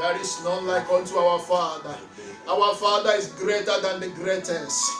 There is none like unto our Father. Our Father is greater than the greatest.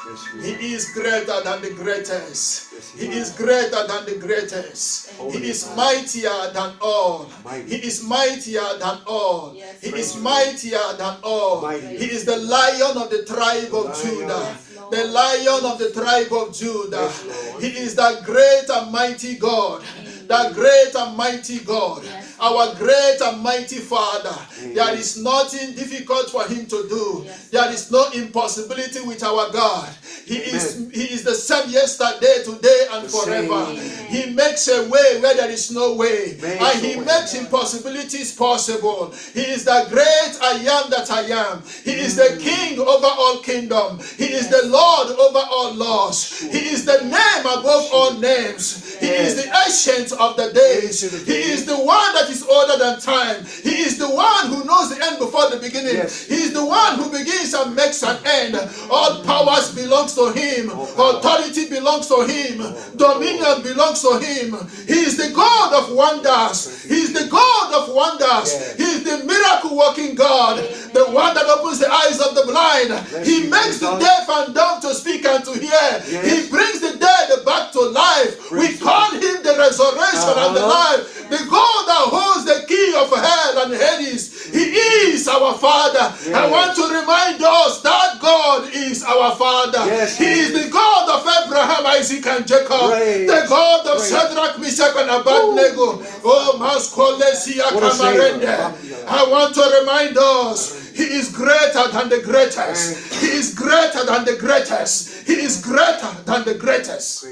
He is greater than the greatest. He is greater than the greatest. He is mightier than all. He is mightier than all. He is mightier than all. He is the Lion of the tribe of Judah. The Lion of the tribe of Judah. He is the great and mighty God. The great and mighty God. Our great and mighty Father. There is nothing difficult for him to do. There is no impossibility with our God. He is the same yesterday, today, and forever. He makes a way where there is no way. And he makes impossibilities possible. He is the great I am that I am. He is the King over all kingdom. He is the Lord over all laws. He is the name above all names. He is the ancient of the days. He is the one that is older than time. He is the one who knows the end before the beginning. He is the one who begins and makes an end. All powers belongs to him. Authority belongs to him. Dominion belongs to him. He is the God of wonders. He is the God of wonders. He is the miracle working God. The one that opens the eyes of the blind. He makes the deaf and dumb to speak and to hear. He brings the dead back to life. We call him the resurrection and the life. The God that holds the key of hell and Hades. He is our Father. I want to remind us that God is our Father. He is the God of Abraham, Isaac, and Jacob. The God of Shadrach, Meshach, and Abednego. Oh, Maskolesia Kamarende. I want to remind us, he is greater than the greatest. He is greater than the greatest. He is greater than the greatest.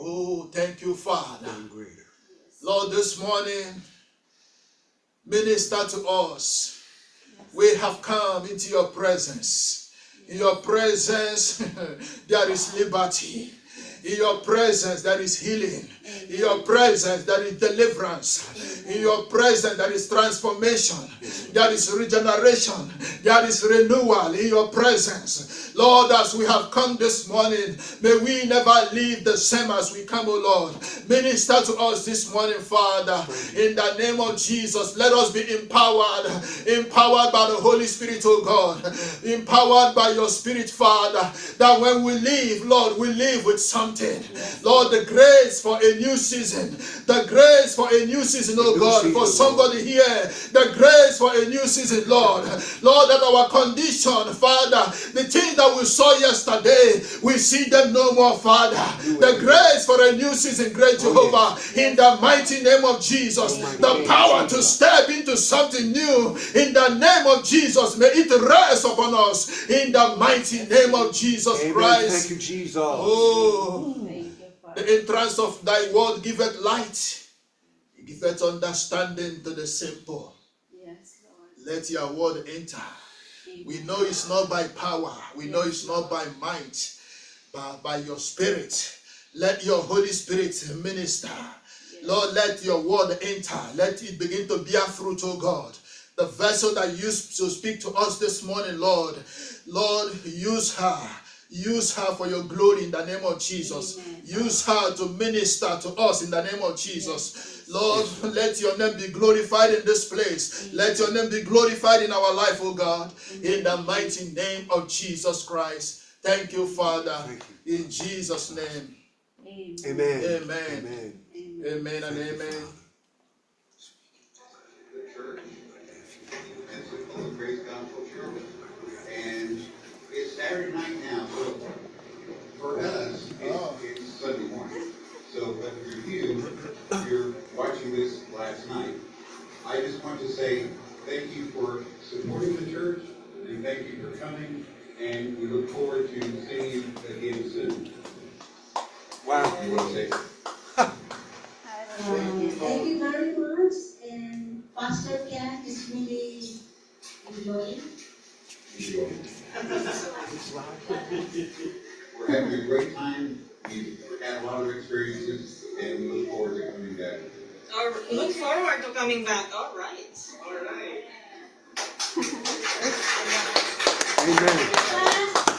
Oh, thank you, Father. Lord, this morning, minister to us. We have come into your presence. In your presence, there is liberty. In your presence, there is healing. In your presence, there is deliverance. In your presence, there is transformation. There is regeneration. There is renewal in your presence. Lord, as we have come this morning, may we never leave the same as we come, O Lord. Minister to us this morning, Father. In the name of Jesus, let us be empowered. Empowered by the Holy Spirit, O God. Empowered by your Spirit, Father. That when we leave, Lord, we leave with something. Lord, the grace for a new season. The grace for a new season, oh God. For somebody here, the grace for a new season, Lord. Lord, that our condition, Father, the things that we saw yesterday, we see them no more, Father. The grace for a new season, great Jehovah, in the mighty name of Jesus. The power to step into something new, in the name of Jesus. May it rest upon us, in the mighty name of Jesus Christ. Thank you, Jesus. Oh, the entrance of thy word giveth light. It giveth understanding to the simple. Yes, Lord. Let your word enter. We know it's not by power. We know it's not by might, but by your spirit. Let your Holy Spirit minister. Lord, let your word enter. Let it begin to bear fruit, oh God. The vessel that you used to speak to us this morning, Lord. Lord, use her. Use her for your glory in the name of Jesus. Amen. Use her to minister to us in the name of Jesus. Lord, let your name be glorified in this place. Let your name be glorified in our life, oh God. In the mighty name of Jesus Christ. Thank you, Father. In Jesus' name. Amen. Amen. Amen and amen. The church, it's a full Grace Gospel Church, and it's Saturday night now, so for us, it's Sunday morning. So, but for you, if you're watching this last night, I just want to say thank you for supporting the church, and thank you for coming, and we look forward to seeing you again soon. Wow. You want to say? Thank you very much, and Pastor Ken is really enjoying. We're having a great time. We've had a lot of experiences, and we look forward to coming back. Look forward to coming back. All right. Amen.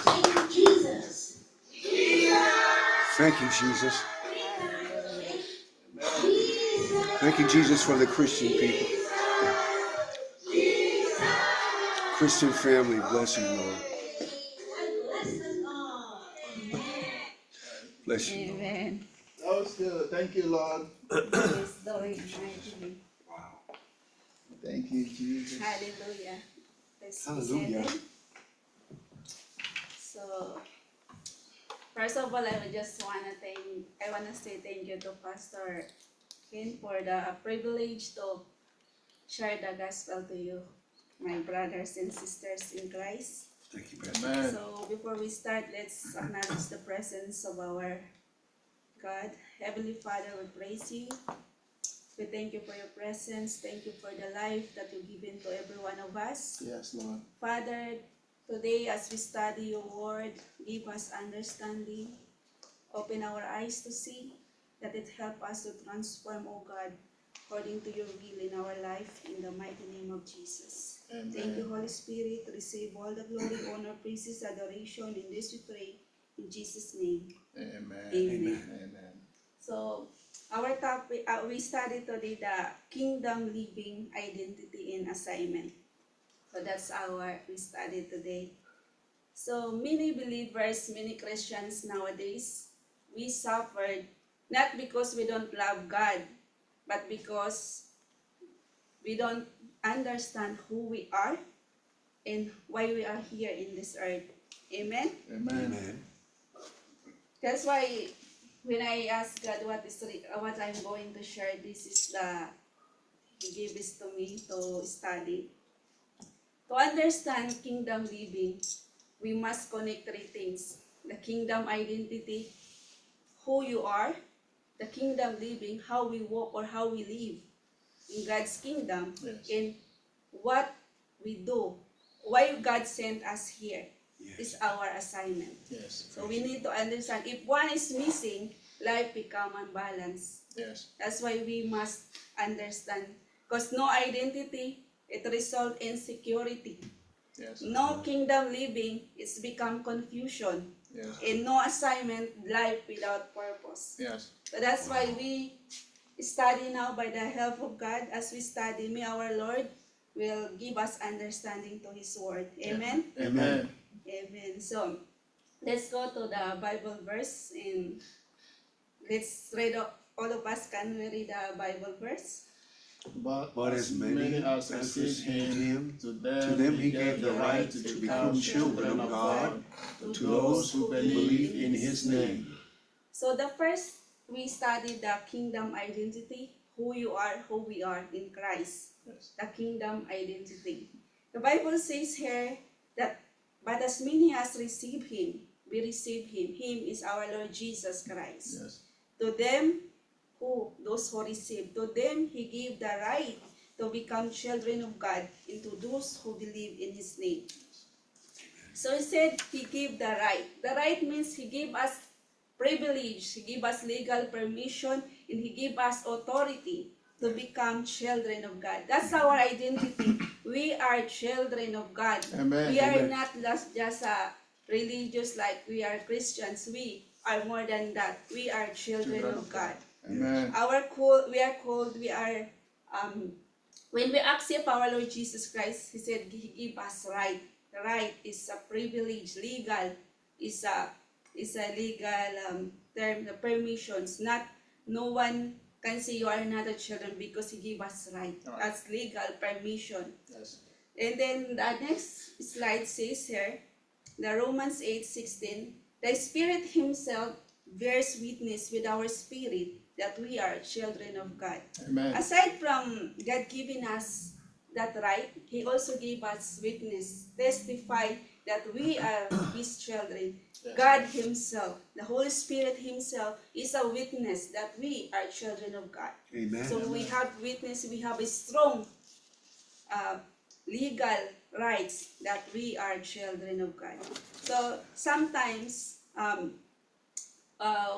Thank you, Jesus. Thank you, Jesus. Jesus. Thank you, Jesus, for the Christian people. Christian family, bless you, Lord. God bless us all. Bless you, Lord. Amen. That was good. Thank you, Lord. He's doing mightily. Wow. Thank you, Jesus. Hallelujah. Let's be Hallelujah. seated. So, first of all, I wanna say thank you to Pastor Ken for the privilege to share the gospel to you, my brothers and sisters in Christ. Thank you, Pastor. Amen. So before we start, let's acknowledge the presence of our God. Heavenly Father, we praise you. We thank you for your presence. Thank you for the life that you've given to every one of us. Yes, Lord. Father, today as we study your word, give us understanding. Open our eyes to see that it help us to transform, O God, according to your will in our life, in the mighty name of Jesus. Amen. Thank you, Holy Spirit. Receive all the glory, honor, praises, adoration. In this we pray. In Jesus' name. Amen. Amen. Amen. So, our topic, we studied today the kingdom living identity and assignment. So that's we studied today. So many believers, many Christians nowadays, we suffered not because we don't love God, but because we don't understand who we are and why we are here in this earth. Amen? Amen. Amen. That's why when I ask God what I'm going to share, this is He gave this to me to study. To understand kingdom living, we must connect three things: the kingdom identity, who you are; the kingdom living, how we walk or how we live in God's kingdom; Yes. and what we do, why God sent us here. Yes. Is our assignment. Yes. So we need to understand, if one is missing, life become unbalanced. Yes. That's why we must understand. Because no identity, it results in security. Yes. No kingdom living, it's become confusion. Yes. And no assignment, life without purpose. Yes. So that's why we study now by the help of God. As we study, may our Lord will give us understanding to His word. Amen? Amen. Amen. So, let's go to the Bible verse and let's read, all of us, can we read the Bible verse? But as many as received him, to to them he gave the right to become children of God, to those who believe in his name. So the first, we studied the kingdom identity, who you are, who we are in Christ. Yes. The kingdom identity. The Bible says here that, but as many as receive him, we receive him. Him is our Lord Jesus Christ. Yes. To them those who receive, to them he gave the right to become children of God, and to those who believe in his name. So he said he gave the right. The right means he gave us privilege, he gave us legal permission, and he gave us authority to become children of God. That's our identity. We are children of God. Amen. We are Amen. not just religious like we are Christians. We are more than that. We are children of God. Amen. When we accept our Lord Jesus Christ, He said He give us right. The right is a privilege, legal is a legal term, the permissions. No one can say you are not a children because He give us right. Right. That's legal permission. Yes. And then the next slide says here, the Romans 8:16, the Spirit Himself bears witness with our spirit that we are children of God. Amen. Aside from God giving us that right, He also gave us witness, testify that we are His children. Yes. God Himself, the Holy Spirit Himself is a witness that we are children of God. Amen. So we have witness, we have a strong legal rights that we are children of God. So sometimes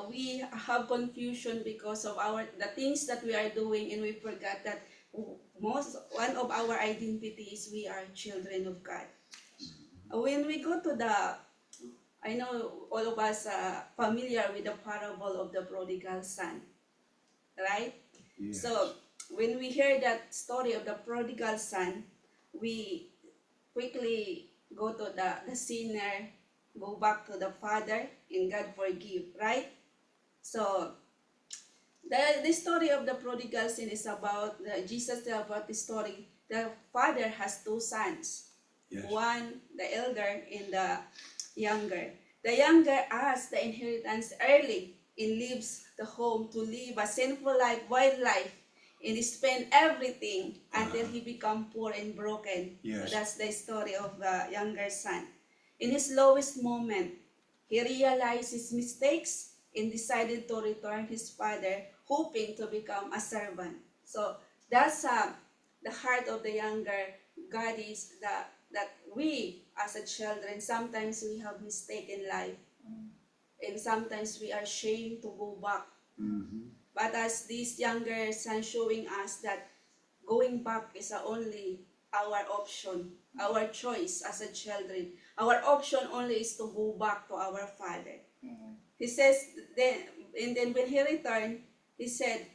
we have confusion because of the things that we are doing, and we forgot that one of our identities, we are children of God. When we go to I know all of us are familiar with the parable of the prodigal son, right? Yes. So when we hear that story of the prodigal son, we quickly go to the sinner, go back to the Father, and God forgive, right? So the story of the prodigal son is about Jesus tell about the story. The father has two sons. Yes. One, the elder, and the younger. The younger asks the inheritance early and leaves the home to live a sinful life, wild life, and spend everything until he become poor and broken. Yes. So that's the story of the younger son. In his lowest moment, he realized his mistakes and decided to return his father, hoping to become a servant. So that's the heart of the younger. God is that we as a children, sometimes we have mistake in life, and sometimes we are ashamed to go back. But as this younger son showing us that going back is only our option, our choice as a children. Our option only is to go back to our father. He says, then when he returned, he said,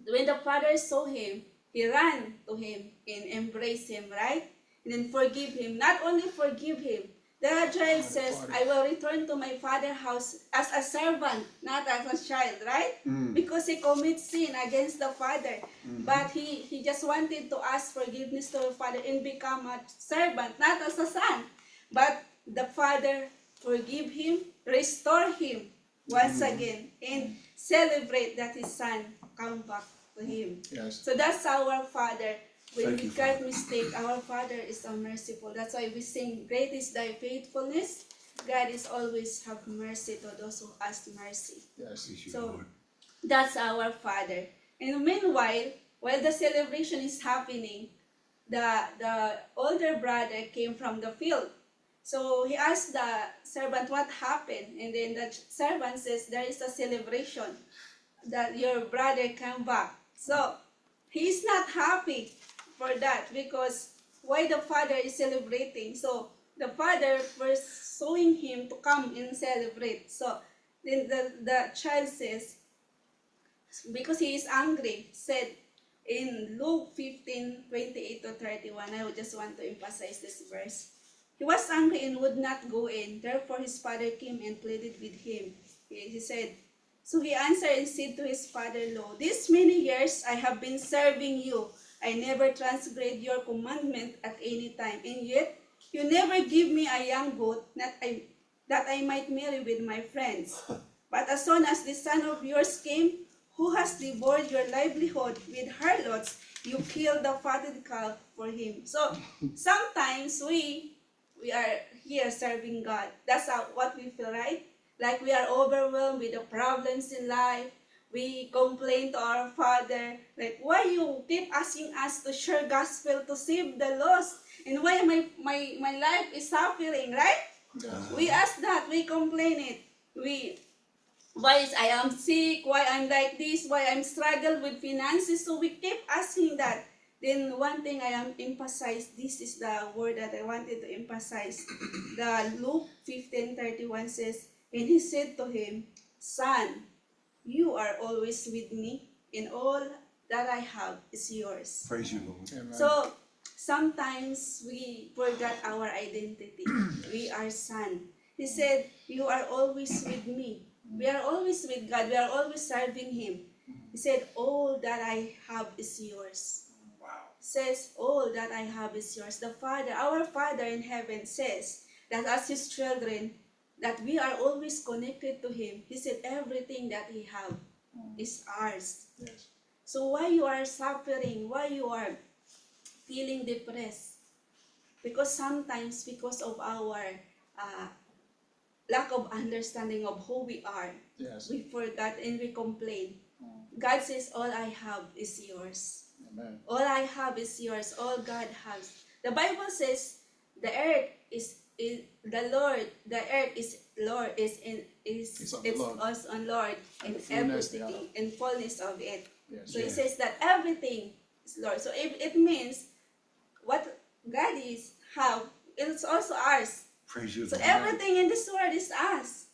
when the father saw him, he ran to him and embraced him, right? And then forgive him. Not only forgive him, the child says, I will return to my father's house as a servant, not as a child, right? Because he commits sin against the father. But he just wanted to ask forgiveness to the father and become a servant, not as a son. But the father forgive him, restore him once again, and celebrate that his son come back to him. Yes. So that's our Father. When Thank we you, got mistake, our Father is so merciful. That's why we sing, great is thy faithfulness. God is always have mercy to those who ask mercy. Yes. Praise you, So Lord. that's our Father. And meanwhile, while the celebration is happening, the older brother came from the field. So he asked the servant what happened. And then the servant says, there is a celebration that your brother came back. So he's not happy for that, because why the father is celebrating? So the father pursuing him to come and celebrate. So then the child says, because he is angry, said in Luke 15:28-31, I would just want to emphasize this verse. He was angry and would not go in. Therefore his father came and pleaded with him. He said, so he answered and said to his father-in-law, these many years I have been serving you. I never transgressed your commandment at any time. And yet you never give me a young goat that I might marry with my friends. But as soon as the son of yours came, who has devoured your livelihood with harlots, you killed the fatted calf for him. So sometimes we are here serving God. That's what we feel, right? Like we are overwhelmed with the problems in life. We complain to our Father, like, why you keep asking us to share gospel to save the lost? And why my life is suffering, right? We ask that, we complain it. Why I am sick, why I'm like this, why I'm struggled with finances. So we keep asking that. Then one thing I am emphasize, this is the word that I wanted to emphasize. The Luke 15:31 says, and he said to him, son, you are always with me, and all that I have is yours. Praise you, Lord. Amen. So sometimes we forgot our identity. We are son. He said, you are always with me. We are always with God. We are always serving him. He said, all that I have is yours. Says, all that I have is yours. The Father, our Father in heaven says that as his children, that we are always connected to him. He said, everything that he have is ours. Yes. So why you are suffering, why you are feeling depressed? Because sometimes, because of our lack of understanding of who we are, Yes. we forgot and we complain. God says, all I have is yours. Amen. All I have is yours. All God has. The Bible says the earth is the Lord. The earth is Lord It's of the Lord. us on Lord And and the fullness everything thereof. and fullness of it. Yes. So it says that everything is Lord. So it means what God is have, it's also ours. Praise you, So Lord. everything in this world is us,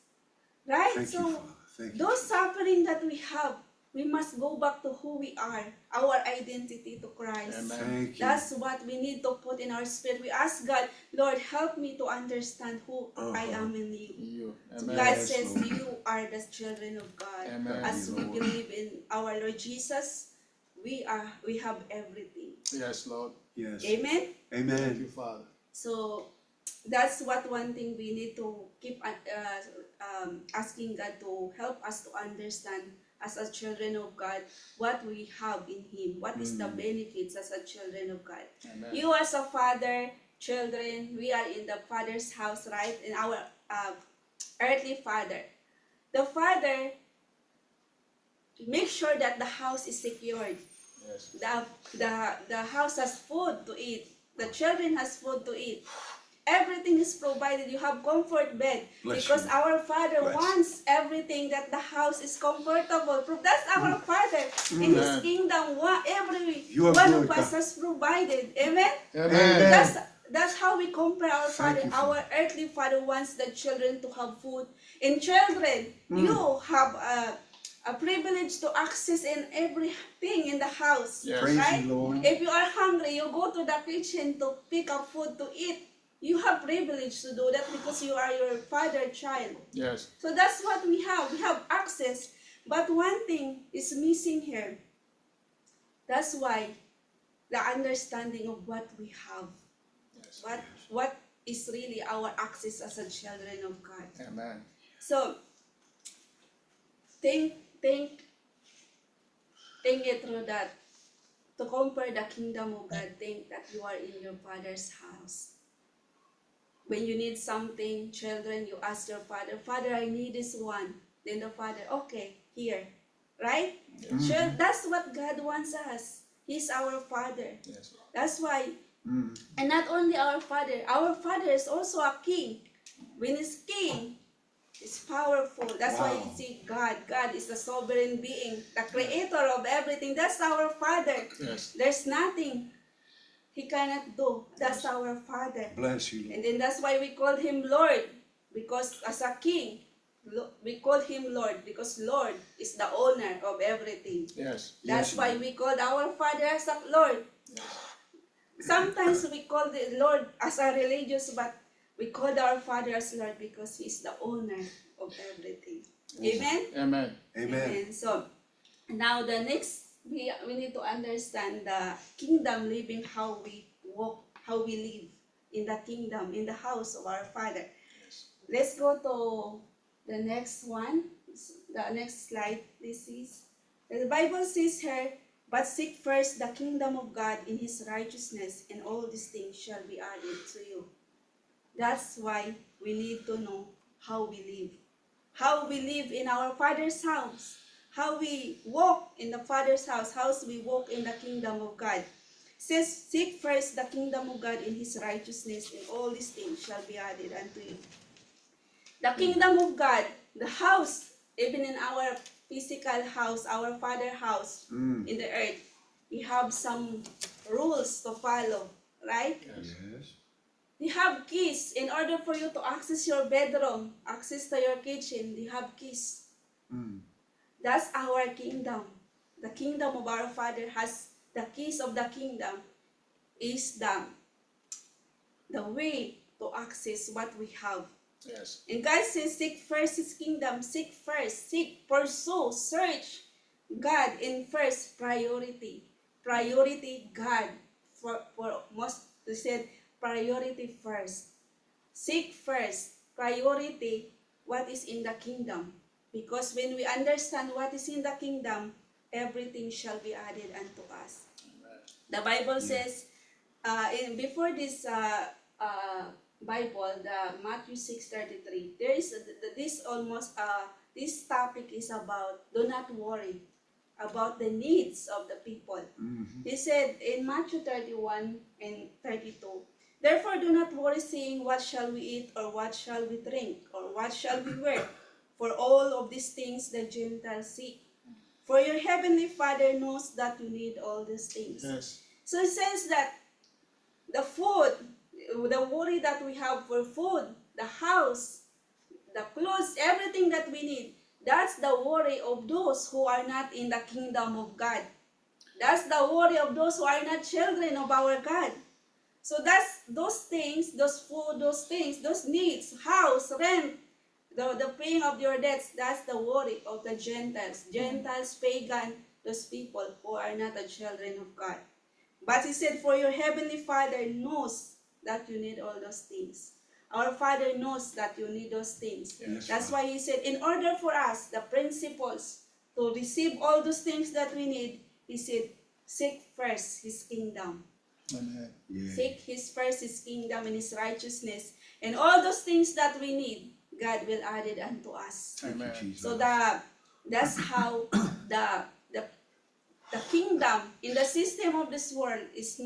right? Thank so you, Father. Thank you. those suffering that we have, we must go back to who we are, our identity to Christ. Amen. Thank you. That's what we need to put in our spirit. We ask God, Lord, help me to understand who I am in you. You. Amen. God Yes, says Lord. you are the children of God. Amen. As we Lord. believe in our Lord Jesus, we have everything. Yes, Lord. Yes. Amen? Thank Amen. you, Father. So that's what one thing we need to keep asking God to help us to understand as a children of God what we have in Him, what is the benefits as a children of God. Amen. You as a father, children, we are in the Father's house, right? In our earthly Father. The Father make sure that the house is secured. Yes. The house has food to eat. The children has food to eat. Everything is provided. You have comfort bed. Bless Because you. our Father Bless. wants everything that the house is comfortable. That's our Father. In His Amen. kingdom, every You are one good, of us God. has provided. Amen? Amen. That's how we compare our Thank Father. you, Father. Our earthly Father wants the children to have food. And children, you have a privilege to access in everything in the house. Yes. Praise Right? you, Lord. If you are hungry, you go to the kitchen to pick up food to eat. You have privilege to do that because you are your father child. Yes. So that's what we have. We have access. But one thing is missing here. That's why the understanding of what we have. Yes. What is really our access as a children of God. Amen. So think it through that. To compare the kingdom of God, think that you are in your Father's house. When you need something, children, you ask your father, Father, I need this one. Then the father, okay, here. Right? Sure, that's what God wants us. He's our Father. Yes. That's why, and not only our Father is also a king. When He's king, He's powerful. That's why you see God. God is the sovereign being, the creator of everything. That's our Father. Yes. There's nothing He cannot do. That's our Father. Bless you, Lord. And then that's why we call Him Lord. Because as a king, we call Him Lord. Because Lord is the owner of everything. Yes. That's Yes, why we call our Father as a Lord. Sometimes we call the Lord as a religious, but we call our Father as Lord because He is the owner of everything. Amen? Amen. Amen. So now the next, we need to understand the kingdom living, how we walk, how we live in the kingdom, in the house of our Father. Let's go to the next one, the next slide. This is, the Bible says here, but seek first the kingdom of God in His righteousness, and all these things shall be added to you. That's why we need to know how we live. How we live in our Father's house. How we walk in the Father's house. How we walk in the kingdom of God. It says, seek first the kingdom of God in His righteousness, and all these things shall be added unto you. The kingdom of God, the house, even in our physical house, our Father's house in the earth, we have some rules to follow, right? Yes. Yes. You have keys. In order for you to access your bedroom, access to your kitchen, you have keys. That's our kingdom. The kingdom of our Father has the keys of the kingdom is the way to access what we have. Yes. And God says, seek first His kingdom. Seek first. Seek, pursue, search God in first priority. Priority God. For most, we said, priority first. Seek first. Priority what is in the kingdom. Because when we understand what is in the kingdom, everything shall be added unto us. The Bible says, before this Bible, the Matthew 6:33, there is this topic is about, do not worry about the needs of the people. He said in Matthew 31 and 32, therefore do not worry, saying, what shall we eat, or what shall we drink, or what shall we wear? For all of these things the Gentiles seek. For your heavenly Father knows that you need all these things. Yes. So it says that the food, the worry that we have for food, the house, the clothes, everything that we need, That's the worry of those who are not in the kingdom of God. That's the worry of those who are not children of our God. So that's those things, those food, those things, those needs, house, rent, the paying of your debts, that's the worry of the Gentiles. Gentiles, pagan, those people who are not the children of God. But he said, for your heavenly Father knows that you need all those things. Our Father knows that you need those things. Yes, That's Father. why he said, in order for us, the principles, to receive all those things that we need, he said, seek first his kingdom. Amen. Yeah. Seek his kingdom and his righteousness. And all those things that we need, God will add it unto us. Thank you, Amen. Jesus. So that's how the kingdom in the system of this world is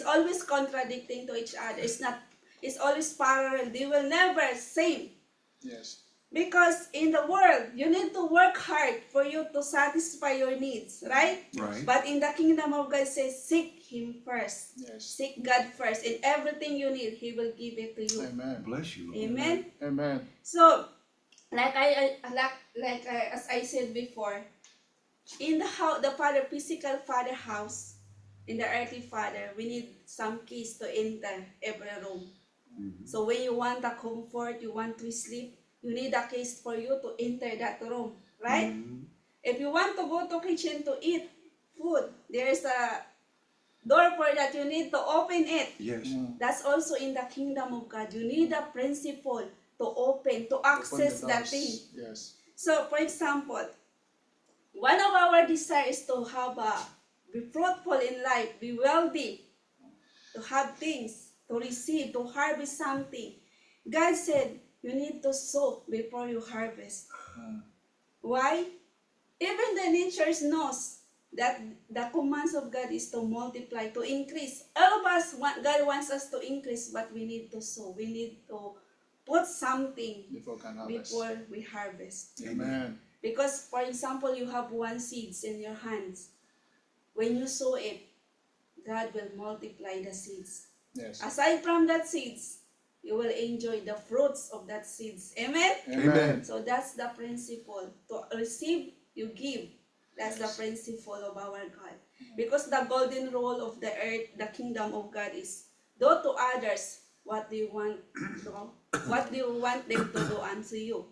always contradicting to each other. It's always parallel. They will never same. Yes. Because in the world, you need to work hard for you to satisfy your needs, right? Right. But in the kingdom of God, says seek him first. Yes. Seek God first. And everything you need, he will give it to you. Amen. Bless you, Lord. Amen. Amen. So, as I said before, in the physical father house, in the earthly father, we need some keys to enter every room. So when you want a comfort, you want to sleep, you need a keys for you to enter that room, right? If you want to go to kitchen to eat food, there is a door for that. You need to open it. Yes. That's also in the kingdom of God. You need a principle to open, to access Open the that doors. thing. Yes. So, for example, one of our desires is to be fruitful in life, be wealthy, to have things, to receive, to harvest something. God said, you need to sow before you harvest. Why? Even the nature knows that the commands of God is to multiply, to increase. All of us, God wants us to increase, but we need to sow. We need to put something Before can harvest. before we harvest. Amen. Because, for example, you have one seeds in your hands. When you sow it, God will multiply the seeds. Yes. Aside from that seeds, you will enjoy the fruits of that seeds. Amen? Amen. So that's the principle. To receive, you give. That's Yes. the principle of our God. Because the golden rule of the earth, the kingdom of God is, do to others what do you want them to do unto you.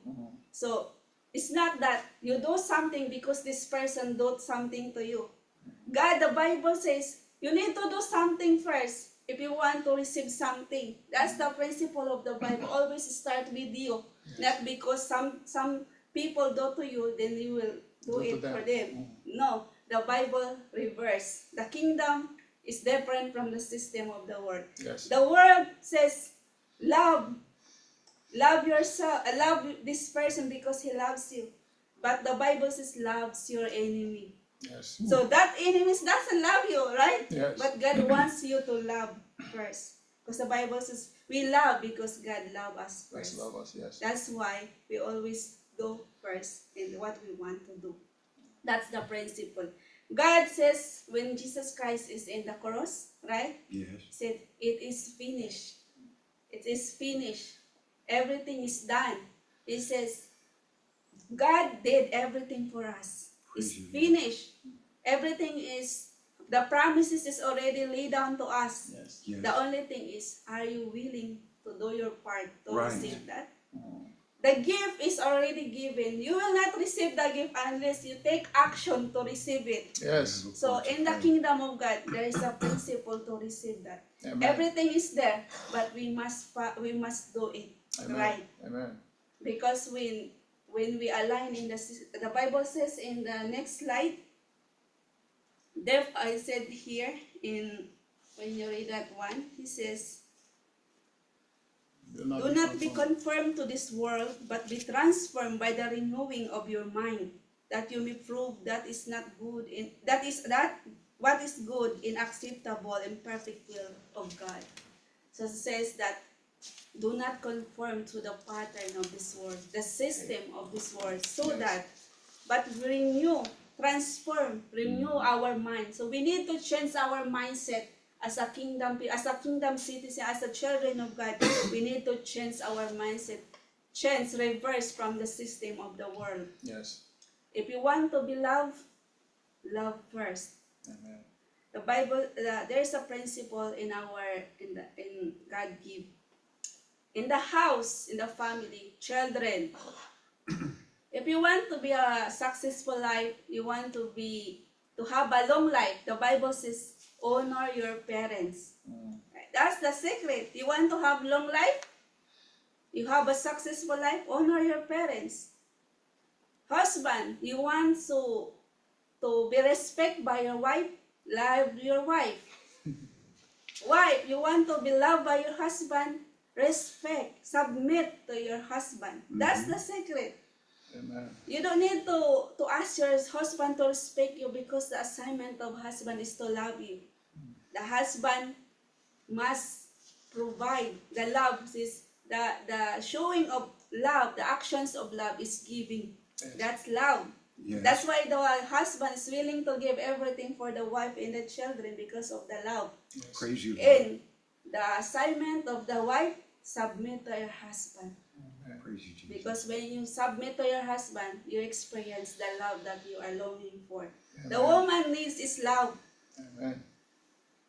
So, it's not that you do something because this person did something to you. God, the Bible says, you need to do something first if you want to receive something. That's the principle of the Bible. Always start with you. Not because some people do to you, then you will do Do to it them. for them. No, the Bible reverse. The kingdom is different from the system of the world. Yes. The world says, love yourself, love this person because he loves you. But the Bible says, loves your enemy. Yes. So that enemy doesn't love you, right? Yes. But God wants you to love first. Because the Bible says, we love because God loves us Let's first. love us. Yes. That's why we always do first in what we want to do. That's the principle. God says, when Jesus Christ is in the cross, right? Yes. He said, it is finished. It is finished. Everything is done. He says, God did everything for us. It's Praise you, Lord. finished. Everything is, the promises is already laid down to us. Yes. Yes. The only thing is, are you willing to do your part to Right. receive that? The gift is already given. You will not receive the gift unless you take action to receive it. Yes. So in the kingdom of God, there is a principle to receive that. Amen. Everything is there, but we must do it Amen. right. Amen. Because when we align in the Bible says in the next slide, I said here when you read that one, he says, do not be conformed to this world, but be transformed by the renewing of your mind, that you may prove what is good and acceptable and perfect will of God. So it says that do not conform to the pattern of this world, the system of this world, so that, but renew our mind. So we need to change our mindset as a kingdom citizen, as a children of God. We need to change our mindset change, reverse from the system of the world. Yes. If you want to be loved, love first. Amen. The Bible, there's a principle in God give. In the house, in the family, children. If you want to be a successful life, you want to have a long life, the Bible says, honor your parents. That's the secret. You want to have long life? You have a successful life? Honor your parents. Husband, you want to be respected by your wife? Love your wife. Wife, you want to be loved by your husband? Respect, submit to your husband. That's the secret. Amen. You don't need to ask your husband to respect you, because the assignment of husband is to love you. The husband must provide the love. Is the showing of love, the actions of love is giving. Yes. That's love. Yes. That's why the husband is willing to give everything for the wife and the children, because of the love. Yes. Praise you, Lord. And the assignment of the wife, submit to your husband. Praise you, Jesus. Because when you submit to your husband, you experience the love that you are longing for. The woman needs is love. Amen.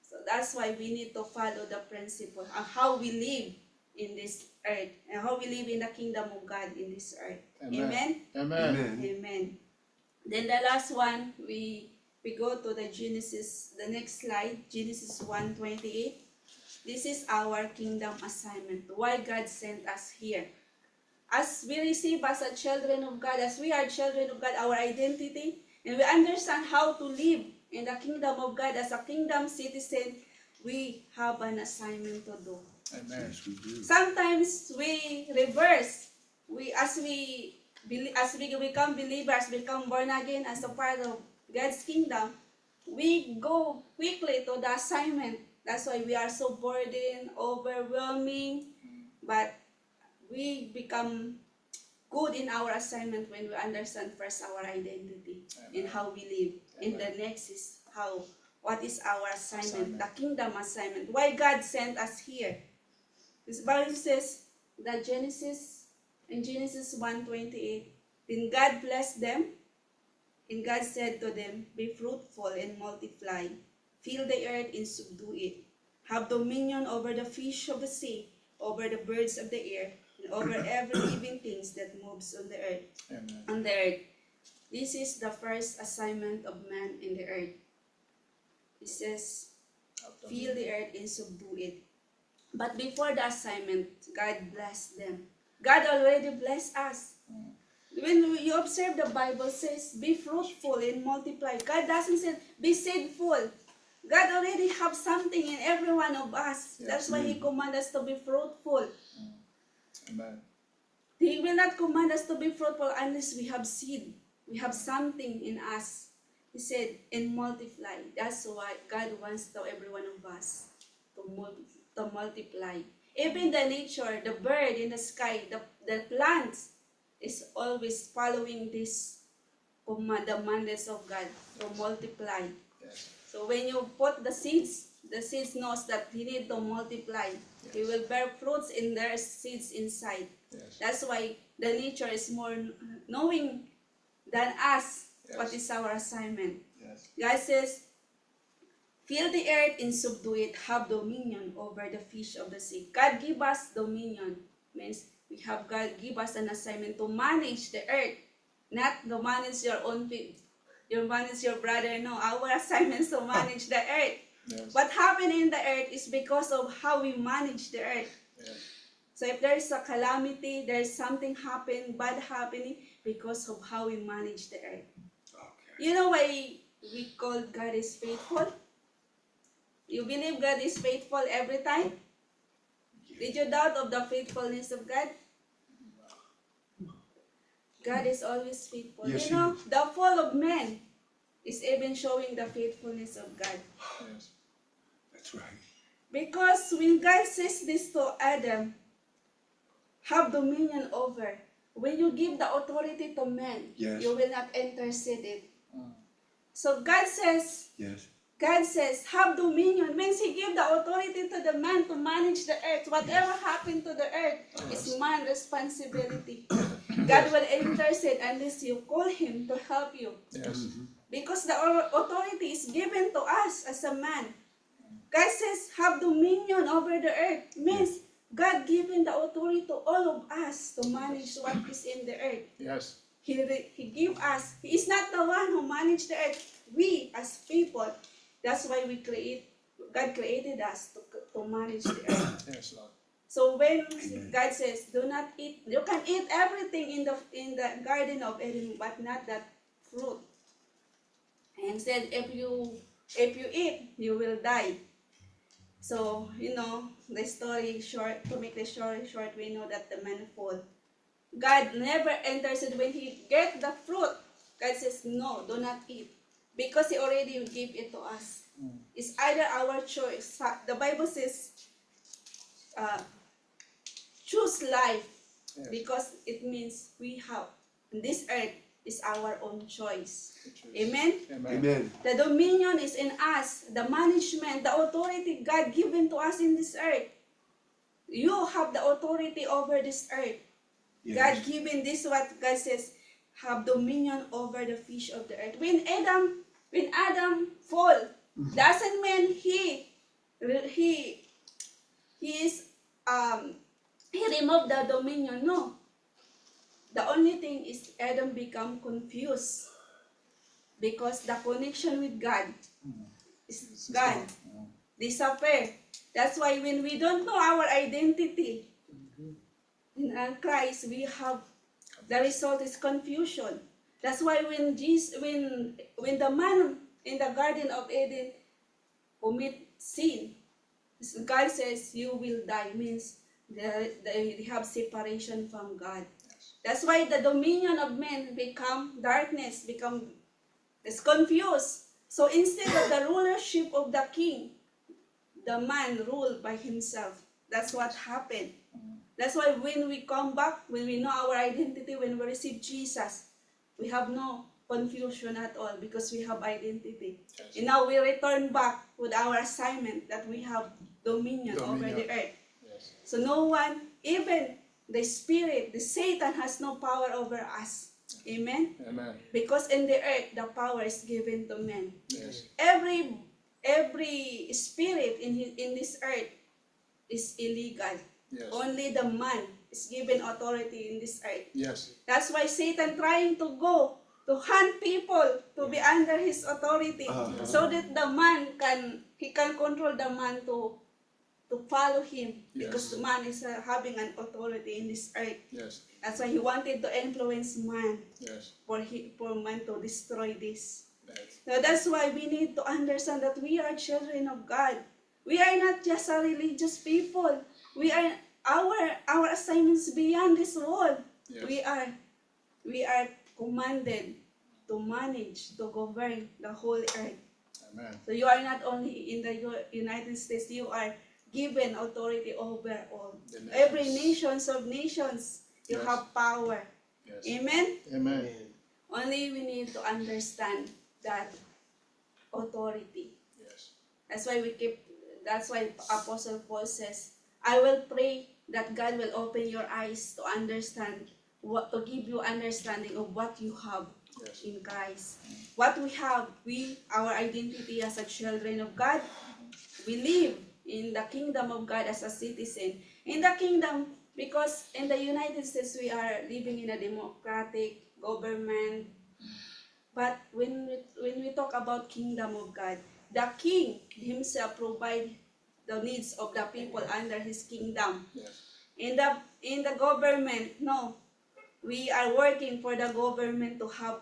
So that's why we need to follow the principle of how we live in this earth and how we live in the kingdom of God in this earth. Amen? Amen. Amen. Amen. Then the last one, we go to the Genesis, the next slide, Genesis 1:28. This is our kingdom assignment, why God sent us here. As we receive as a children of God, as we are children of God, our identity, and we understand how to live in the kingdom of God as a kingdom citizen, we have an assignment to do. Amen. Yes, we do. Sometimes we reverse. As we become believers, become born again as a part of God's kingdom, we go quickly to the assignment. That's why we are so burdened, overwhelming, but we become good in our assignment when we understand first our identity and how we live. And the next is what is our assignment, the kingdom assignment. Why God sent us here. This Bible says that in Genesis 1:28, then God blessed them, and God said to them, be fruitful and multiply, fill the earth and subdue it, have dominion over the fish of the sea, over the birds of the air, and over every living thing that moves on the earth. Amen. On the earth. This is the first assignment of man in the earth. It says, fill the earth and subdue it. But before the assignment, God blessed them. God already blessed us. When you observe, the Bible says, be fruitful and multiply. God doesn't say, be seedful. God already have something in every one of us. Yes. That's why He commands us to be fruitful. Amen. He will not command us to be fruitful unless we have seed. We have something in us. He said, and multiply. That's why God wants to every one of us to multiply. Even the nature, the bird in the sky, the plants is always following this the mandate of God to multiply. Yes. So when you put the seeds knows that he need to multiply. Yes. He will bear fruits in their seeds inside. Yes. That's why the nature is more knowing than us what Yes. is our assignment. Yes. God says, fill the earth and subdue it, have dominion over the fish of the sea. God give us dominion. Means God give us an assignment to manage the earth, not to manage your own people. You manage your brother. No, our assignment is to manage the earth. Yes. What happened in the earth is because of how we manage the earth. Yes. So if there is a calamity, there is something bad happening because of how we manage the earth. Okay. You know why we call God is faithful? You believe God is faithful every time? Did you doubt of the faithfulness of God? God is always faithful. Yes, You know, He is. the fall of man is even showing the faithfulness of God. Yes. That's right. Because when God says this to Adam, have dominion over. When you give the authority to man, Yes. you will not intercede it. Mm. So God says, Yes. God says, have dominion, means He gave the authority to the man to manage the earth. Whatever happened to the earth is man's responsibility. God will intercede unless you call Him to help you. Yes. Because the authority is given to us as a man. God says, have dominion over the earth. Means God given the authority to all of us to manage what is in the earth. Yes. He give us. He is not the one who managed the earth. We as people. That's why God created us to manage the earth. Yes, Lord. So when God says, do not eat, you can eat everything in the Garden of Eden, but not that fruit. And said, if you eat, you will die. So, the story short, to make the story short, we know that the man fall. God never intercede when He get the fruit. God says, no, do not eat. Because He already gave it to us. It's either our choice. The Bible says, choose life. Yes. Because it means we have, this earth is our own choice. Amen? Amen. Amen. The dominion is in us. The management, the authority God given to us in this earth. You have the authority over this earth. Yes. God given this, what God says, have dominion over the fish of the earth. When Adam fall, doesn't mean he removed the dominion. No. The only thing is Adam become confused because the connection with God is gone, disappear. That's why when we don't know our identity in Christ, we have the result is confusion. That's why when the man in the Garden of Eden commit sin, God says you will die, means they have separation from God. That's why the dominion of men become darkness, is confused. So instead of the rulership of the king, the man ruled by himself. That's what happened. That's why when we come back, when we know our identity, when we receive Jesus, we have no confusion at all because we have identity. Yes. And now we return back with our assignment that we have dominion over Dominion. the earth. Yes. So no one, even the spirit, the Satan has no power over us. Amen? Amen. Because in the earth, the power is given to men. Yes. Every spirit in this earth is illegal. Yes. Only the man is given authority in this earth. Yes. That's why Satan trying to go to hunt people to be under his authority, so that the man can control the man to follow him, because Yes. the man is having an authority in this earth. Yes. That's why he wanted to influence man Yes. for man to destroy this. Yes. So that's why we need to understand that we are children of God. We are not just a religious people. We are our assignments beyond this world. Yes. We are commanded to manage, to govern the whole earth. Amen. So you are not only in the United States, you are given authority over all. The nations. Every nations of nations, you Yes. have power. Yes. Amen? Amen. Only we need to understand that authority. Yes. That's why Apostle Paul says, I will pray that God will open your eyes to understand, to give you understanding of what you have Yes. in Christ. What we have, our identity as a children of God, we live in the kingdom of God as a citizen. In the kingdom, because in the United States, we are living in a democratic government. But when we talk about kingdom of God, the king himself provide the needs of the people under his kingdom. Yes. In the government, no, we are working for the government to have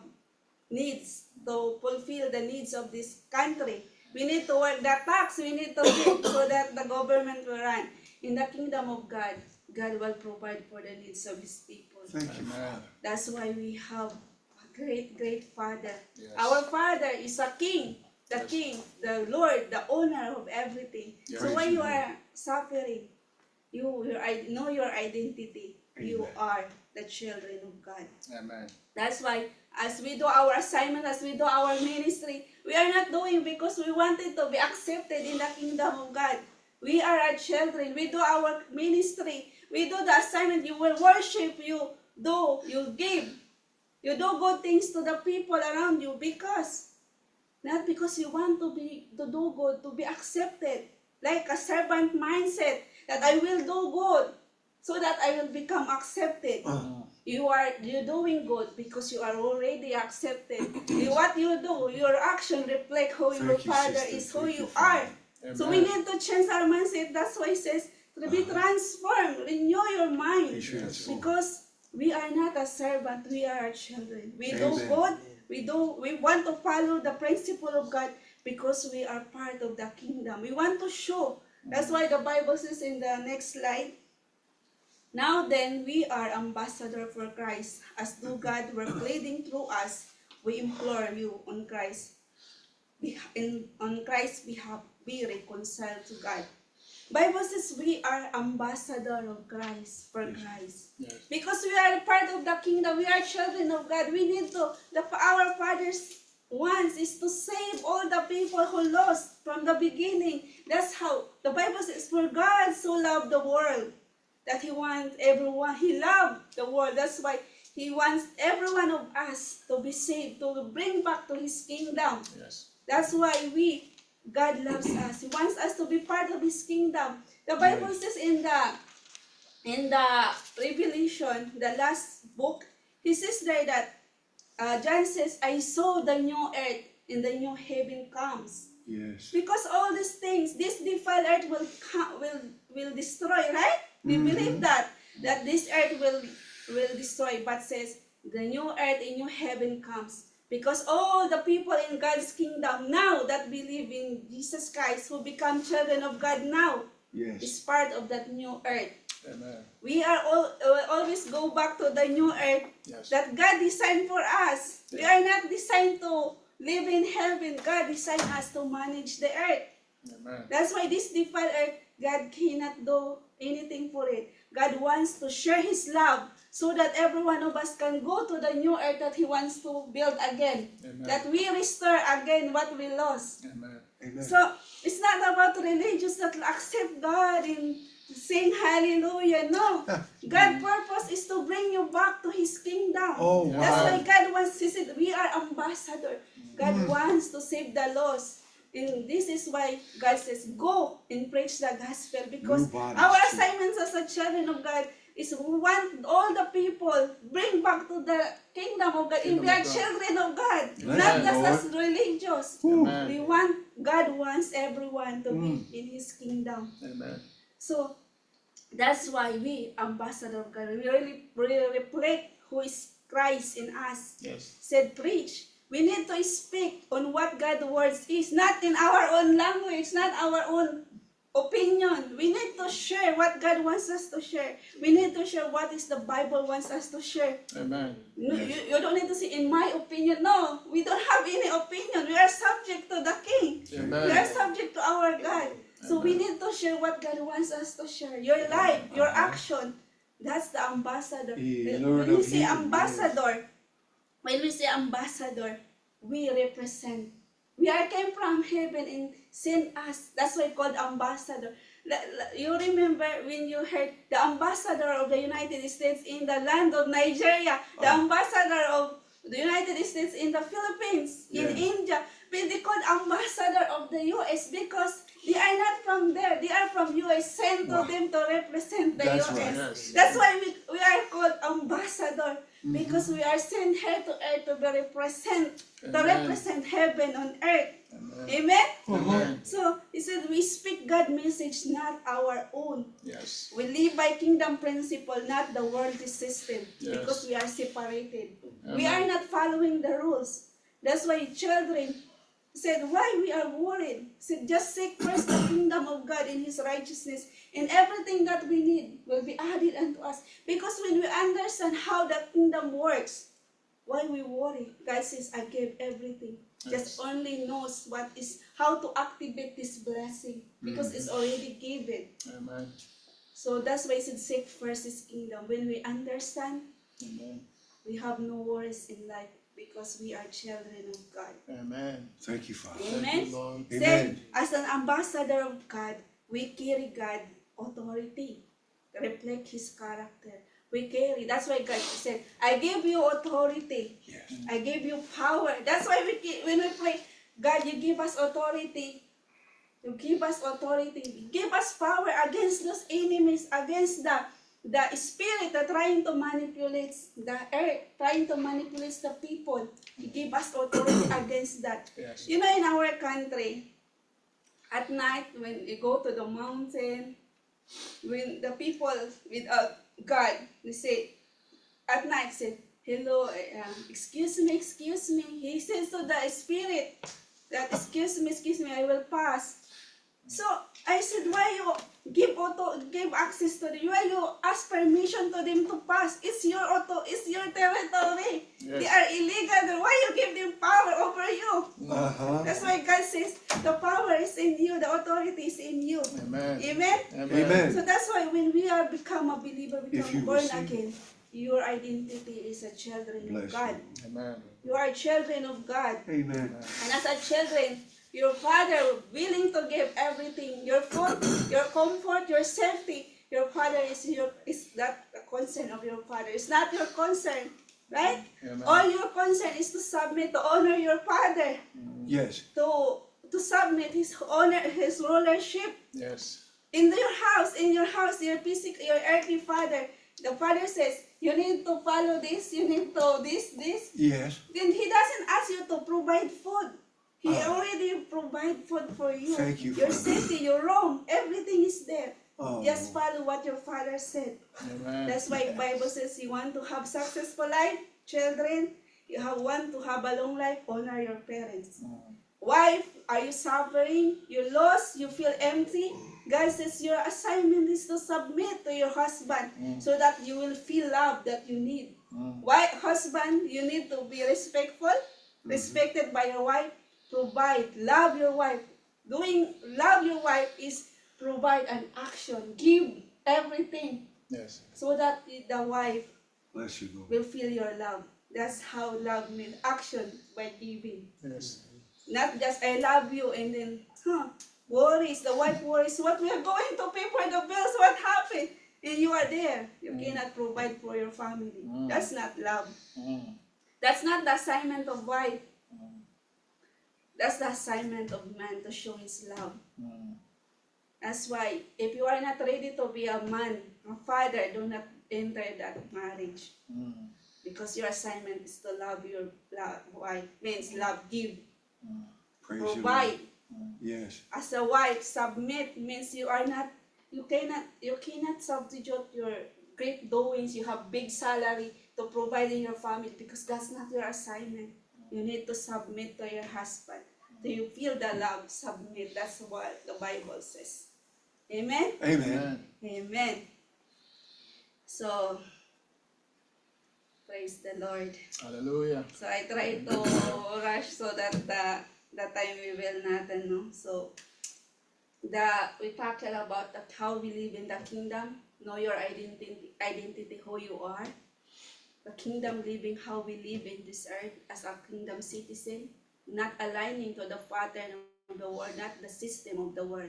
needs, to fulfill the needs of this country. We need to work the tax, we need to give so that the government will run. In the kingdom of God, God will provide for the needs of his people. Thank you, Amen. Father. That's why we have a great Father. Yes. Our Father is a King, the Yes. King, the Lord, the owner of everything. Yes. So when you are suffering, know your identity. You Amen. are the children of God. Amen. That's why as we do our assignment, as we do our ministry, we are not doing because we wanted to be accepted in the kingdom of God. We are our children. We do our ministry. We do the assignment. You will worship. You give. You do good things to the people around you because, not because you want to do good, to be accepted. Like a servant mindset that I will do good so that I will become accepted. You're doing good because you are already accepted. What you do, your action reflect who your Thank you, Father sister. is, who Thank you you, are. Father. So we need to change our mindset. That's why it says to be transformed, renew your mind. Yes. Because we are not a servant, we are our children. We do Amen. good. We want to follow the principle of God because we are part of the kingdom. We want to show. That's why the Bible says in the next slide, now then, we are ambassador for Christ. As though God were pleading through us, we implore you on Christ's behalf, be reconciled to God. Bible says we are ambassador of Christ for Christ. Yes. Because we are part of the kingdom, we are children of God. We need to, our Father's wants is to save all the people who lost from the beginning. That's how the Bible says, for God so loved the world that He wants everyone. He loved the world. That's why He wants every one of us to be saved, to bring back to His kingdom. Yes. That's why God loves us. He wants us to be part of His kingdom. The Bible says in the Revelation, the last book, He says there that John says, I saw the new earth and the new heaven comes. Yes. Because all these things, this defiled earth will destroy, right? We believe that this earth will destroy, but says the new earth and new heaven comes. Because all the people in God's kingdom now that believe in Jesus Christ, who become children of God now, is Yes. part of that new earth. Amen. We are always go back to the new earth Yes. that God designed for us. We are not designed to live in heaven. God designed us to manage the earth. Amen. That's why this defiled earth, God cannot do anything for it. God wants to share His love so that every one of us can go to the new earth that He wants to build again. Amen. That we restore again what we lost. Amen. Amen. So, it's not about religious that accept God and sing hallelujah. No. God's purpose is to bring you back to His kingdom. Oh, wow. That's why God wants, He said, we are ambassador. God wants to save the lost. And this is why God says, go and preach the gospel. Because New bodies, our too. assignments as a children of God is we want all the people bring back to the kingdom of God. And we are of God. children of God. Amen, Not just Lord. as religious. Amen. God wants everyone to be in His kingdom. Amen. So that's why we, ambassador of God, we really reflect who is Christ in us. Yes. Said preach. We need to speak on what God's words is, not in our own language, not our own opinion. We need to share what God wants us to share. We need to share what is the Bible wants us to share. Amen. No, you don't need to say, in my opinion. No, we don't have any opinion. We are subject to the King. Amen. We are subject to our God. So we need to share what God wants us to share. Your life, your action. That's the ambassador. When we say ambassador, we represent. We are came from heaven and sent us. That's why called ambassador. You remember when you heard the ambassador of the United States in the land of Nigeria, the ambassador of the United States in the Philippines, in India, but they called ambassador of the U.S. because they are not from there. They are from U.S. Sent to them to represent the That's U.S. right. Yes. That's why we are called ambassador. Because we are sent here to earth to represent heaven on earth. Amen? Amen. So, he said, we speak God's message, not our own. Yes. We live by kingdom principle, not the worldly system. Yes. Because we are separated. Amen. We are not following the rules. That's why children said, why we are worried? Said, just seek first the kingdom of God and His righteousness, and everything that we need will be added unto us. Because when we understand how the kingdom works, why we worry? God says, I gave everything. Just only knows how to activate this blessing, because it's already given. Amen. So that's why He said, seek first His kingdom. When we understand, Amen. we have no worries in life. because we are children of God. Amen. Thank you, Father. Amen. Lord. Say, Amen. as an ambassador of God, we carry God authority, reflect His character. We carry. That's why God said, "I give you authority. Yes. I give you power." That's why when we pray, God, you give us authority. You give us authority. Give us power against those enemies, against the spirit that trying to manipulate the earth, trying to manipulate the people. You give us authority against that. Yes. You know, in our country, at night when you go to the mountain, when the people without God, they say, at night say, "Hello, excuse me, excuse me." He says to the spirit that, excuse me, I will pass." So I said, why you give access to them? Why you ask permission to them to pass? It's your territory. Yes. They are illegal. Then why you give them power over you? Uh-huh. That's why God says the power is in you, the authority is in you. Amen. Amen. Amen. So that's why when we are become a believer, If you become born receive again, your identity is a children of Bless God. you. Amen. You are children of God. Amen. And as a children, your father willing to give everything, your food, your comfort, your safety. Your father is that the concern of your father. It's not your concern, right? Amen. All your concern is to submit, to honor your father, Yes. to submit his rulership. Yes. In your house, your earthly father, the father says, you need to follow this, you need to this. Yes. Then he doesn't ask you to provide food. He Ah. already provide food for you. Thank you, Your Father. safety, your room, everything is there. Oh. Just follow what your father said. Amen. That's why Bible says you want to have successful life, children. You want to have a long life, honor your parents. Wife, are you suffering? You lost? You feel empty? God says your assignment is to submit to your husband so that you will feel love that you need. Why, husband, you need to be respectful, respected by your wife. Provide, love your wife. Love your wife is provide an action, give everything Yes. so that the wife Bless you, Lord. will feel your love. That's how love means, action by giving. Yes. Not just I love you and then, worries, the wife worries, what we are going to pay for the bills, what happened? And you are there. You cannot provide for your family. That's not love. That's not the assignment of wife. That's the assignment of man, to show his love. That's why if you are not ready to be a man, a father, do not enter that marriage. Because your assignment is to love your wife. Means love, give, Praise you, Lord. provide. Yes. As a wife, submit means you cannot substitute your great doings. You have big salary to provide in your family because that's not your assignment. You need to submit to your husband. Do you feel the love? Submit. That's what the Bible says. Amen? Amen. Amen. So, praise the Lord. Hallelujah. So I try to rush so that the time we will not know. So we talked about how we live in the kingdom, know your identity, who you are. The kingdom living, how we live in this earth as a kingdom citizen, not aligning to the pattern of the world, not the system of the world.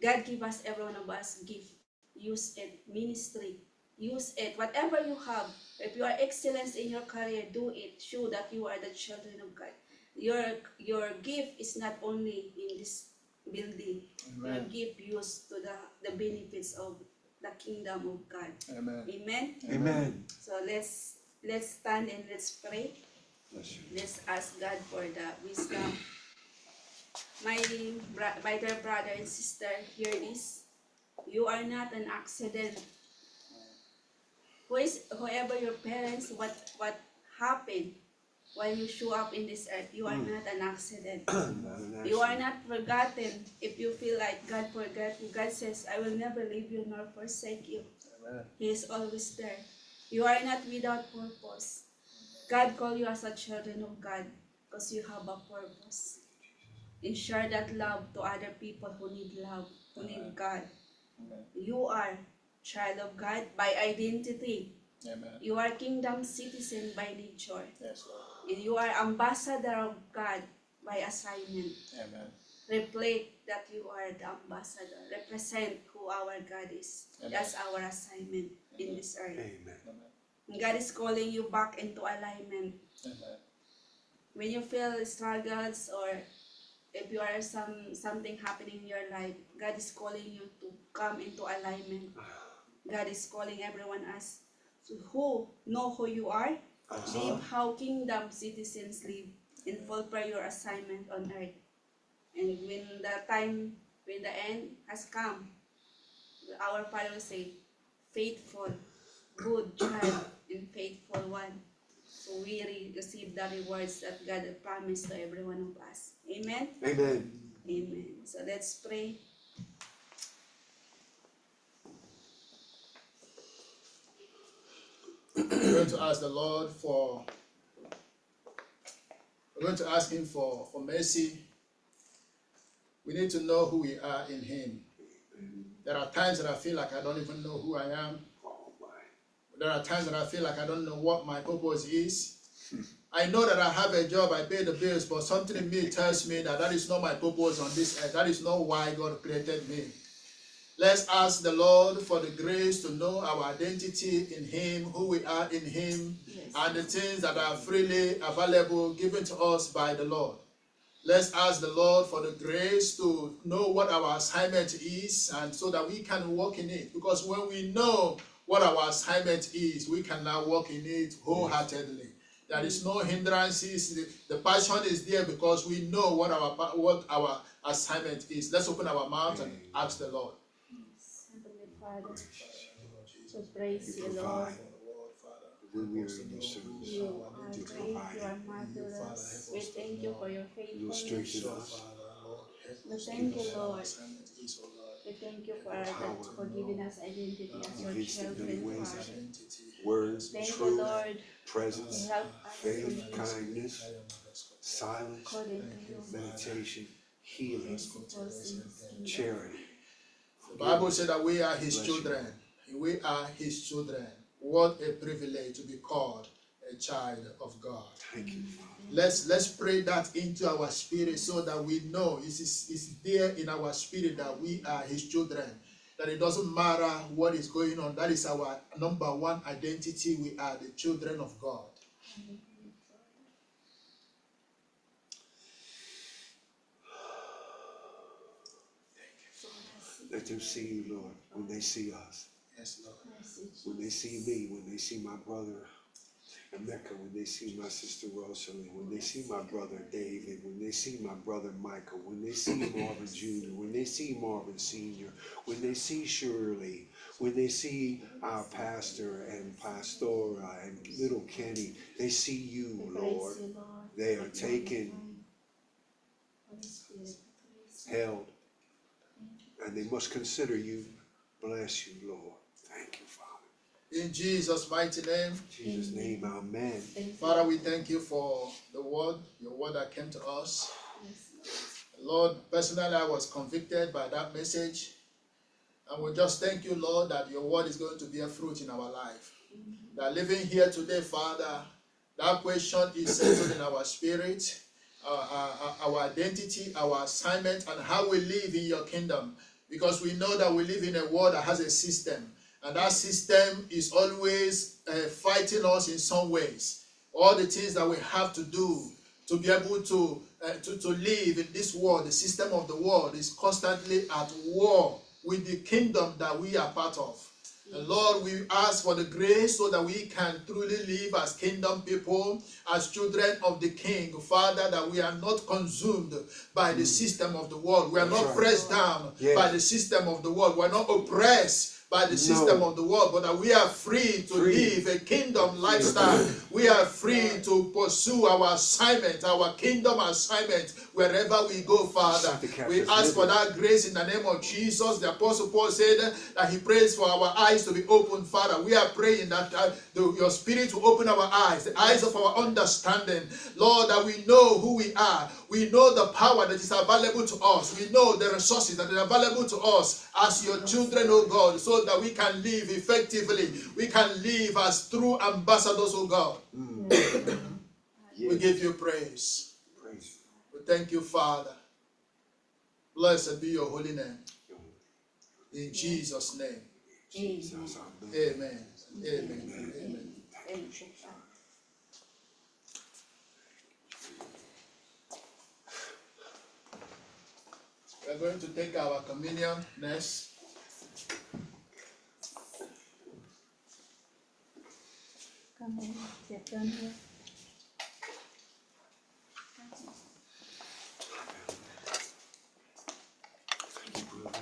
God give us, every one of us, gift. Use it. Ministry. Use it. Whatever you have. If you are excellence in your career, do it. Show that you are the children of God. Your gift is not only in this building. Your Amen. gift used to the benefits of the kingdom of God. Amen. Amen. Amen. So let's stand and let's pray. Bless you. Let's ask God for the wisdom. My dear brother and sister, hear this. You are not an accident. Whoever your parents, what happened while you show up in this earth, you are not an accident. You are not forgotten. If you feel like God forgot you, God says, I will never leave you nor forsake you. Amen. He is always there. You are not without purpose. God called you as a children of God because you have a purpose. And share that love to other people who need love, who need God. Amen. You are child of God by identity. Amen. You are kingdom citizen by nature. Yes, Lord. You are ambassador of God by assignment. Amen. Reflect that you are the ambassador. Represent who our God is. That's our assignment in this earth. Amen. God is calling you back into alignment. Amen. When you feel struggles or if you are something happening in your life, God is calling you to come into alignment. God is calling everyone us to who know who you are, live how kingdom citizens live, and fulfill your assignment on earth. And when the end has come, our Father will say, faithful, good child, and faithful one. So we receive the rewards that God promised to every one of us. Amen? Amen. Amen. So let's pray. We're going to ask the Lord we're going to ask Him for mercy. We need to know who we are in Him. There are times that I feel like I don't even know who I am. There are times that I feel like I don't know what my purpose is. I know that I have a job, I pay the bills, but something in me tells me that is not my purpose on this earth. That is not why God created me. Let's ask the Lord for the grace to know our identity in Him, who we are in Him, and the things that are freely available, given to us by the Lord. Let's ask the Lord for the grace to know what our assignment is, and so that we can walk in it. Because when we know what our assignment is, we can now walk in it wholeheartedly. There is no hindrances. The passion is there because we know what our assignment is. Let's open our mouth and ask the Lord. Heavenly Father, we praise you, Lord. When we are in your service, You are great, you are marvelous. We thank you for your you'll faithfulness. strengthen us. We thank you, Lord. We thank you for giving us identity as your Against the many children, ways, Father. words, Thank you, truth, Lord. presence, Help us faith, to kindness, silence, according to your meditation, healing, principles in this kingdom. charity. The Bible said that we are His children. We are His children. What a privilege to be called a child of God. Thank you, Father. Let's pray that into our spirit so that we know it's there in our spirit that we are His children. That it doesn't matter what is going on. That is our number one identity. We are the children of God. Let them see you, Lord, when they see us. Yes, Lord. When they see me, when they see my brother Emeka, when they see my sister Rosalie, when they see my brother David, when they see my brother Michael, when they see Marvin Jr., when they see Marvin Sr., when they see Shirley, when they see our pastor and Pastora and little Kenny, they see you, We Lord. praise you, Lord. They are taken, Holy Spirit, we praise you. held, and they must consider you. Bless you, Lord. Thank you, Father. In Jesus' mighty name. In Jesus' name, amen. Thank you. Father, we thank you for the word, your word that came to us. Yes, Lord, personally, I was convicted by that message. And we just thank you, Lord, that your word is going to bear fruit in our life. That living here today, Father, that question is settled in our spirit, our identity, our assignment, and how we live in your kingdom. Because we know that we live in a world that has a system. And that system is always fighting us in some ways. All the things that we have to do to be able to live in this world, the system of the world is constantly at war with the kingdom that we are part of. And Lord, we ask for the grace so that we can truly live as kingdom people, as children of the King. Father, that we are not consumed by the system of the world. We are That's not right. pressed down Yes. by the system of the world. We are not oppressed by the system of the world, but that we are free to live a kingdom lifestyle. We are free to pursue our assignment, our kingdom assignment, wherever we go, Father. We ask for that grace in the name of Jesus. The Apostle Paul said that he prays for our eyes to be opened, Father. We are praying that your Spirit will open our eyes, the eyes of our understanding, Lord, that we know who we are. We know the power that is available to us. We know the resources that are available to us as your children, oh God, so that we can live effectively. We can live as true ambassadors, oh God. We give you praise. Praise We thank you, Father. Blessed be your holy name. In Jesus' name. Jesus. Amen. Amen. Amen. Thank you. We're going to take our communion next. Come on, sit down here. Thank you, brother.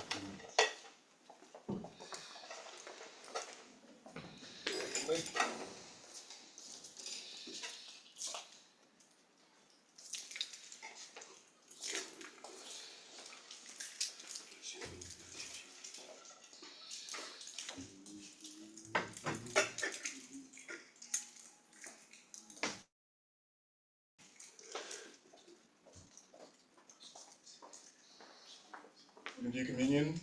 We're gonna do communion.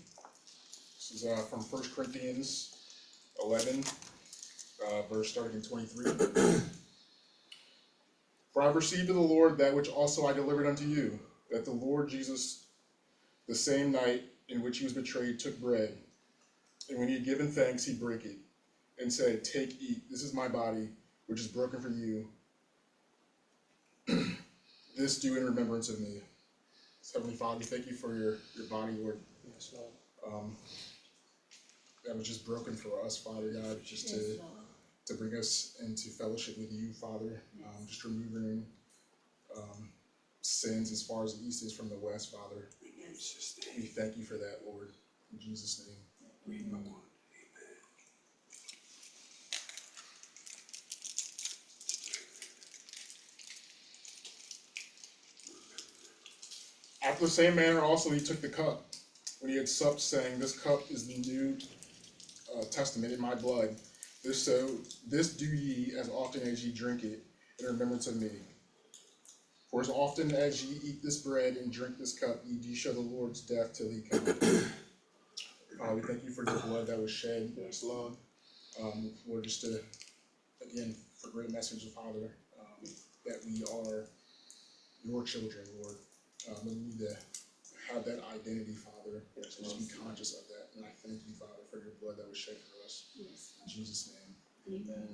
This is from 1 Corinthians 11, verse starting in 23. For I received of the Lord that which also I delivered unto you, that the Lord Jesus, the same night in which he was betrayed, took bread. And when he had given thanks, he brake it, and said, Take, eat, this is my body, which is broken for you. This do in remembrance of me. Heavenly Father, we thank you for your body, Lord. Yes, Lord. That was just broken for us, Father God, just to bring us into fellowship with you, Father. Just removing sins as far as the east is from the west, Father. We thank you for that, Lord. In Jesus' name. Amen. After the same manner also he took the cup, when he had supped, saying, This cup is the new testament in my blood. This do ye as often as ye drink it in remembrance of me. For as often as ye eat this bread and drink this cup, ye do show the Lord's death till he come. We thank you for your blood that was shed. Yes, Lord. Lord, just to, again, for great message, Father, that we are your children, Lord. We need to have that identity, Father, and just be conscious of that. And I thank you, Father, for your blood that was shed for us. Yes. In Jesus' name, amen.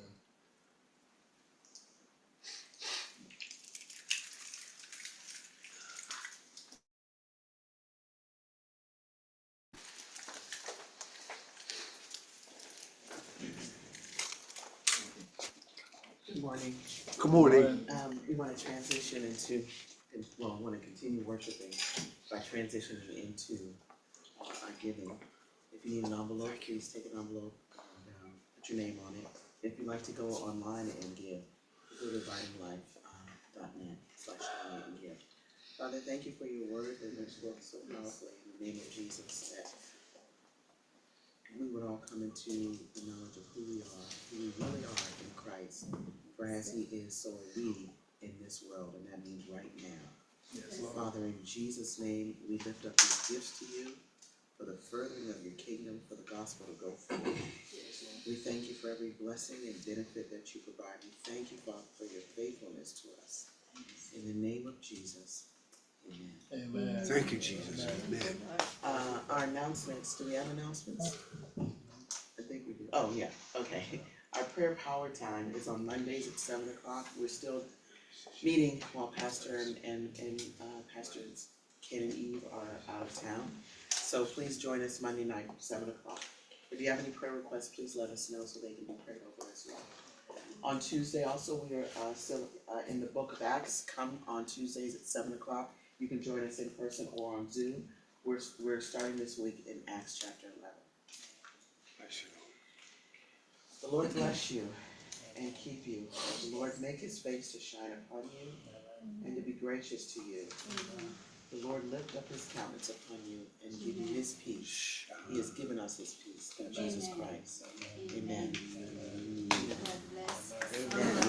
Good morning. Good morning. We want to transition into, well, I want to continue worshiping by transitioning into our giving. If you need an envelope, please take an envelope, put your name on it. If you'd like to go online and give, go to abidinglife.net/donate and give. Father, thank you for your word that has spoken so powerfully in the name of Jesus, that we would all come into the knowledge of who we really are in Christ. For as he is, so are we in this world, and that means right now. Yes, Lord. Father, in Jesus' name, we lift up these gifts to you for the furthering of your kingdom, for the gospel to go forward. We thank you for every blessing and benefit that you provide. We thank you, Father, for your faithfulness to us. In the name of Jesus, amen. Amen. Thank you, Jesus. Amen. Our announcements, do we have announcements? I think we do. Oh, yeah, okay. Our prayer power time is on Mondays at 7 o'clock. We're still meeting while Pastor and Pastors Ken and Eve are out of town. So please join us Monday night, 7 o'clock. If you have any prayer requests, please let us know so they can be prayed over as well. On Tuesday also, we are still in the book of Acts. Come on Tuesdays at 7 o'clock. You can join us in person or on Zoom. We're starting this week in Acts chapter 11. The Lord bless you and keep you. The Lord make his face to shine upon you and to be gracious to you. The Lord lift up his countenance upon you and give you his peace. He has given us his peace through Jesus Christ. Amen. God bless. Amen.